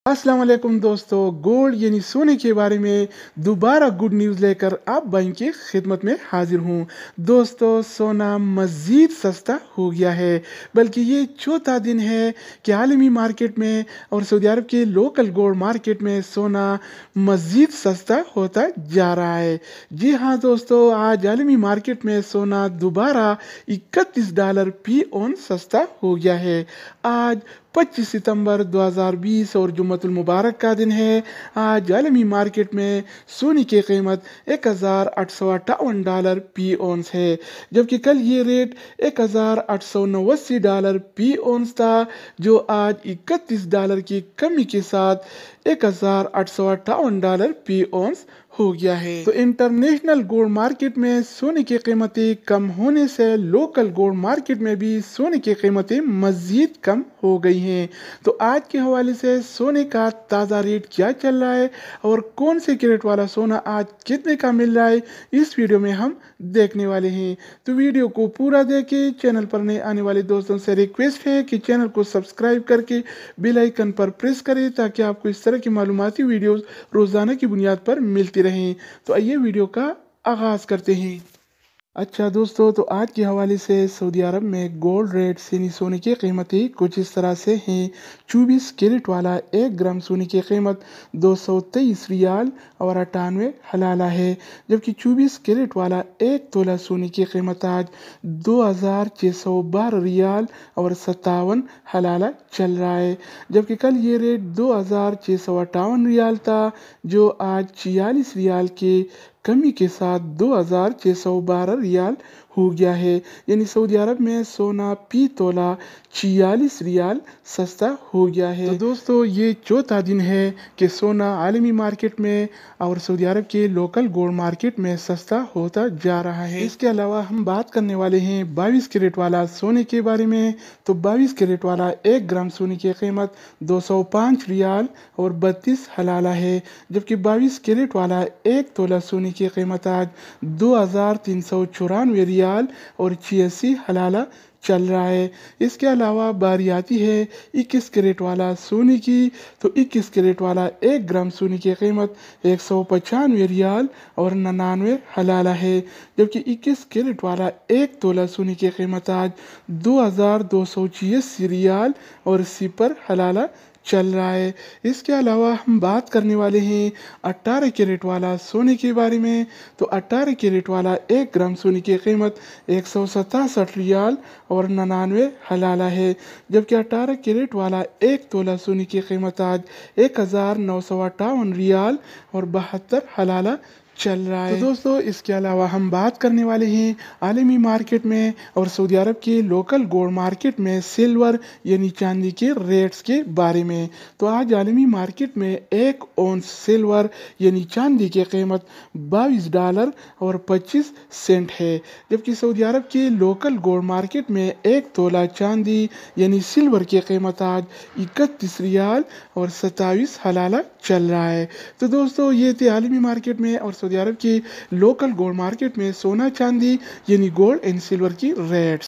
अस्सलाम वालेकुम दोस्तों, गोल्ड यानी सोने के बारे में दोबारा गुड न्यूज़ लेकर आप भाई की खिदमत में हाजिर हूँ। दोस्तों, सोना मज़ीद सस्ता हो गया है, बल्कि ये चौथा दिन है कि आलमी मार्केट में और सऊदी अरब के लोकल गोल्ड मार्केट में सोना मज़ीद सस्ता होता जा रहा है। जी हाँ दोस्तों, आज आलमी मार्केट में सोना दोबारा $31 फी औंस सस्ता हो गया है। आज 25 सितंबर 2020 और जुम्मतुल मुबारक का दिन है। आज आलमी मार्केट में सोने की कीमत $1858 फी औंस है, जबकि कल ये रेट $1889 फी औंस था, जो आज $31 की कमी के साथ $1858 फी औंस हो गया है। तो इंटरनेशनल गोल्ड मार्केट में सोने की कीमतें कम होने से लोकल गोल्ड मार्केट में भी सोने की कीमतें मज़ीद कम हो गई हैं। तो आज के हवाले से सोने का ताज़ा रेट क्या चल रहा है और कौन से कैरेट वाला सोना आज कितने का मिल रहा है, इस वीडियो में हम देखने वाले हैं। तो वीडियो को पूरा देखें। चैनल पर नए आने वाले दोस्तों से रिक्वेस्ट है कि चैनल को सब्सक्राइब करके बेल आइकन पर प्रेस करें, ताकि आपको इस तरह की मालूमाती वीडियोस रोज़ाना की बुनियाद पर मिलती रहें। तो आइए वीडियो का आगाज़ करते हैं। अच्छा दोस्तों, तो आज के हवाले से सऊदी अरब में गोल्ड रेट यानी सोने की कीमतें कुछ इस तरह से हैं। 24 कैरेट वाला 1 ग्राम सोने की कीमत 223 रियाल और 98 हलाला है, जबकि 24 कैरेट वाला 1 तोला सोने की कीमत आज 2612 रियाल और 57 हलाला चल रहा है, जबकि कल ये रेट 2658 रियाल था, जो आज 46 रियाल के कमी के साथ 2612 रियाल हो गया है। यानी सऊदी अरब में सोना फी तोला 46 रियाल सस्ता हो गया है। तो दोस्तों, ये चौथा दिन है कि सोना आलमी मार्केट में और सऊदी अरब के लोकल गोल्ड मार्केट में सस्ता होता जा रहा है। इसके अलावा हम बात करने वाले हैं 22 कैरेट वाला सोने के बारे में। तो 22 कैरेट वाला 1 ग्राम सोने की कीमत 205 रियाल और 32 हलाला है, जबकि 22 कैरेट वाला 1 तोला सोने की कीमत आज 2394 रियाल और 86 हलाला चल रहा है। इसके अलावा बारी आती है 21 कैरेट वाला सोने की। तो 21 कैरेट वाला 1 ग्राम सोने की कीमत 195 रियाल और 99 हलाला है, जबकि 21 कैरेट वाला 1 तोला सोने की कीमत आज 2286 रियाल और 0 हलाला चल रहा है। इसके अलावा हम बात करने वाले हैं 18 कैरेट वाला सोने के बारे में। तो 18 कैरेट वाला 1 ग्राम सोने की कीमत 167 रियाल और 99 हलाला है, जबकि 18 कैरेट वाला 1 तोला सोने की कीमत आज 1958 रियाल और 72 हलाला चल रहा है। तो दोस्तों, इसके अलावा हम बात करने वाले हैं आलमी मार्केट में और सऊदी अरब के लोकल गोल्ड मार्केट में सिल्वर यानी चांदी के रेट्स के बारे में। तो आज आलमी मार्केट में 1 औंस सिल्वर यानी चांदी की कीमत $22 और 25 सेंट है, जबकि सऊदी अरब के लोकल गोल्ड मार्केट में 1 तोला चांदी यानी सिल्वर की कीमत आज 31 रियाल और 27 हलाला चल रहा है। तो दोस्तों, ये थे आलमी मार्केट में और सऊदी अरब की लोकल गोल्ड मार्केट में सोना चांदी यानी गोल्ड एंड सिल्वर की रेट्स।